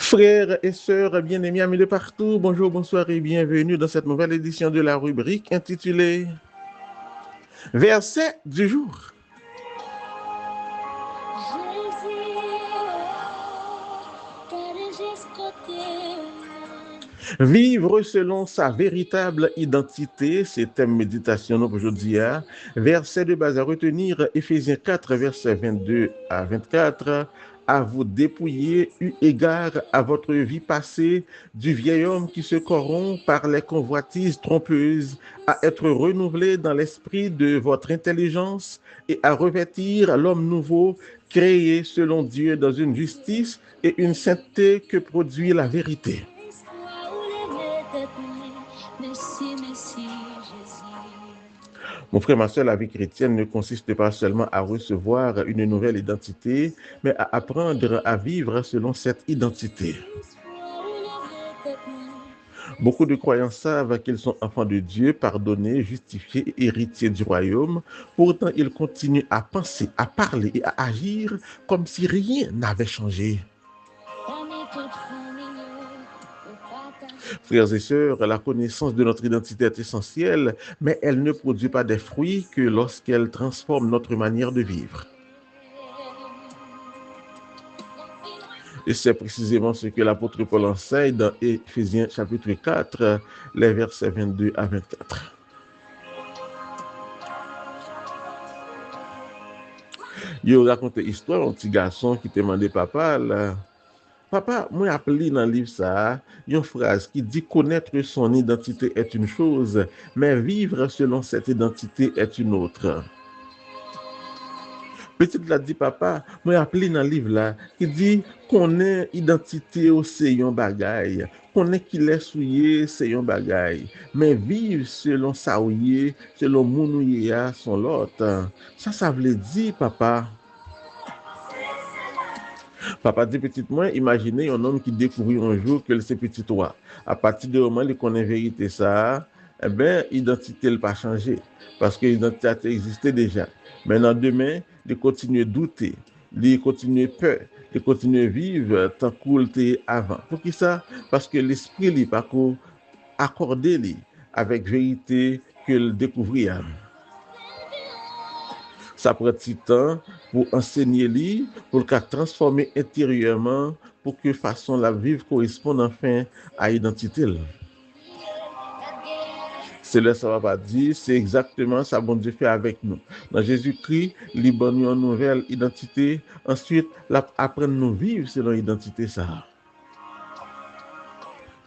Frères et sœurs bien-aimés, amis de partout, bonjour, bonsoir et bienvenue dans cette nouvelle édition de la rubrique intitulée Verset du jour. Vivre selon sa véritable identité, c'est thème méditation aujourd'hui. Verset de base à retenir, Éphésiens 4, versets 22 à 24. À vous dépouiller eu égard à votre vie passée du vieil homme qui se corrompt par les convoitises trompeuses, à être renouvelé dans l'esprit de votre intelligence et à revêtir l'homme nouveau créé selon Dieu dans une justice et une sainteté que produit la vérité. Mon frère, ma soeur, la vie chrétienne ne consiste pas seulement à recevoir une nouvelle identité, mais à apprendre à vivre selon cette identité. Beaucoup de croyants savent qu'ils sont enfants de Dieu, pardonnés, justifiés et héritiers du royaume. Pourtant, ils continuent à penser, à parler et à agir comme si rien n'avait changé. Frères et sœurs, la connaissance de notre identité est essentielle, mais elle ne produit pas des fruits que lorsqu'elle transforme notre manière de vivre. Et c'est précisément ce que l'apôtre Paul enseigne dans Éphésiens chapitre 4, les versets 22 à 24. Il raconte l'histoire d'un petit garçon qui demandait papa, papa, moi appelé dans le livre ça, une phrase qui dit connaître son identité est une chose, mais vivre selon cette identité est une autre. Petite la dit papa, moi appelé dans le livre là, qui dit connaît identité au c'est un bagay, connaît qu'il est souillé c'est un bagay, mais vivre selon ça ouillé, selon mon ouillé son l'autre. Ça veut dire papa. Papa dit petit moi, imaginez un homme qui découvrit un jour que c'est petit toi. À partir du moment où il connaît vérité ça, eh bien, l'identité n'a pas changé. Parce que l'identité existait déjà. Maintenant, demain, il continue à douter, il continue à peur, il continue à vivre tant qu'il était avant. Pour qui ça? Parce que l'esprit n'est pas accordé avec vérité qu'il découvrit. Ça prend du temps pour enseigner lui, pour le transformer intérieurement, pour que façon la vivre corresponde enfin à l'identité. C'est là ça va pas dire, c'est exactement ça bon Dieu fait avec nous. Dans Jésus-Christ, il donne une nouvelle identité, ensuite apprendre nous vivre selon l'identité ça.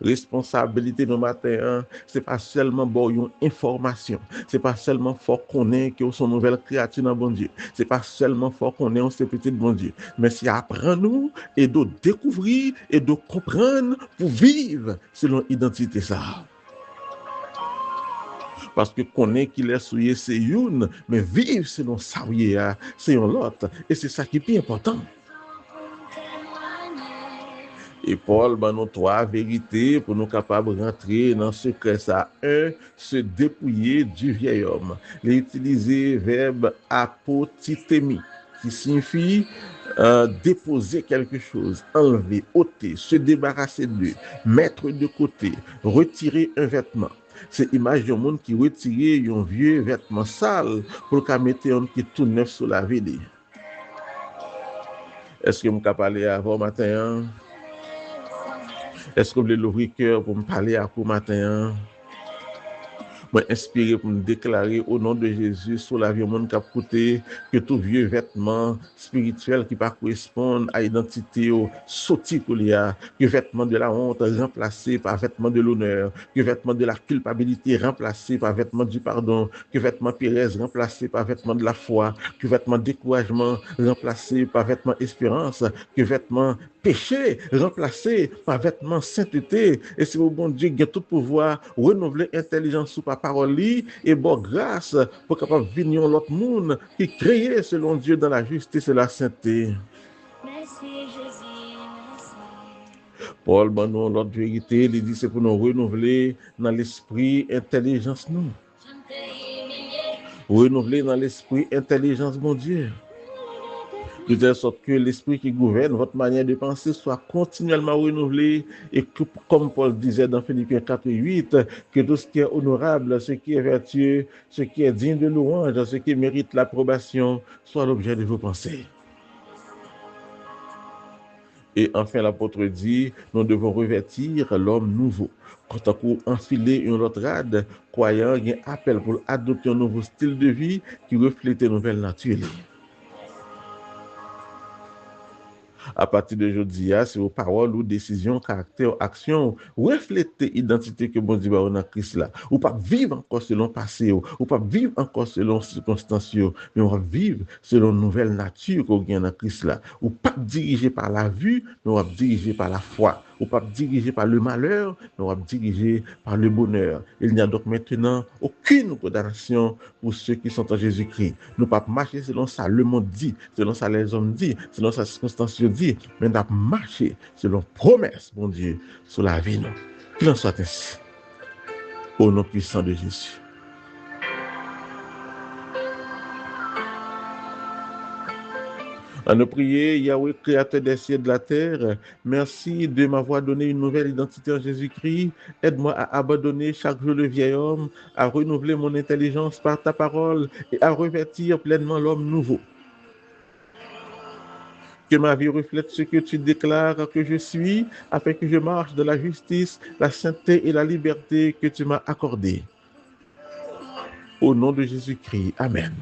Responsabilité de matin, c'est pas seulement bon une information, c'est pas seulement fort qu'on est que son nouvelle créature dans bon Dieu, c'est pas seulement fort qu'on est on c'est petit bon Dieu, mais c'est apprendre nous et de découvrir et de comprendre pour vivre selon l'identité ça. Parce que connaît qu'il est souillé c'est une, mais vivre selon ça c'est un l'autre et c'est ça qui est plus important. Et Paul, nous trois vérités pour nous capables de rentrer dans ce secret ça. Un, se dépouiller du vieil homme. Il a utilisé le verbe apotithémie, qui signifie déposer quelque chose, enlever, ôter, se débarrasser d'eux, mettre de côté, retirer un vêtement. C'est l'image d'un monde qui retire un vieux vêtement sale pour le mettre un qui est tout neuf sur la vie. Est-ce que vous pouvez parler avant matin? Est-ce que vous voulez l'ouvrir cœur pour me parler à vous matin? Moi, inspiré pour me déclarer au nom de Jésus sur la vie au monde qui a coûté que tout vieux vêtement spirituel qui ne correspond à l'identité sauté qu'il y a, que vêtement de la honte remplacé par vêtement de l'honneur, que vêtement de la culpabilité remplacé par vêtement du pardon, que vêtement Pérez remplacé par vêtement de la foi, que vêtement découragement remplacé par vêtement espérance, que vêtement péché remplacé par vêtement sainteté. Et c'est au bon Dieu qui a tout pouvoir renouveler l'intelligence sous par parole et bon grâce pour capable venir l'autre monde qui créé selon Dieu dans la justice et la sainteté. Merci Jésus. Paul, nous l'autre vérité, il dit c'est pour nous renouveler dans l'esprit intelligence nous. Renouveler dans l'esprit intelligence mon Dieu. de telle sorte que l'esprit qui gouverne votre manière de penser soit continuellement renouvelé et que, comme Paul disait dans Philippiens 4:8, que tout ce qui est honorable, ce qui est vertueux, ce qui est digne de louange, ce qui mérite l'approbation, soit l'objet de vos pensées. Et enfin, l'apôtre dit, nous devons revêtir l'homme nouveau. Quand on enfiler une autre rade, croyant, il y a un appel pour adopter un nouveau style de vie qui reflète une nouvelle nature. À partir de aujourd'hui, c'est vos paroles ou décisions, caractères, actions, refléter l'identité que bon Dieu a dans Christ là. Ou pas vivre encore selon le passé, ou pas vivre encore selon les circonstances, mais on va vivre selon une nouvelle nature qu'on a dans Christ là. Ou pas dirigé par la vue, mais on va dirigé par la foi. Ou pas dirigé par le malheur, mais on va dirigé par le bonheur. Il n'y a donc maintenant aucune condamnation pour ceux qui sont en Jésus-Christ. Nous ne pas marcher selon ça le monde dit, selon ça les hommes disent, selon ça circonstances dit, mais nous marcher selon promesse, mon Dieu, sur la vie. Qu'il en soit ainsi. Au nom puissant de Jésus. À nous prier, Yahweh, créateur des cieux et de la terre, merci de m'avoir donné une nouvelle identité en Jésus-Christ. Aide-moi à abandonner chaque jour le vieil homme, à renouveler mon intelligence par ta parole et à revêtir pleinement l'homme nouveau. Que ma vie reflète ce que tu déclares que je suis, afin que je marche dans la justice, la sainteté et la liberté que tu m'as accordée. Au nom de Jésus-Christ. Amen.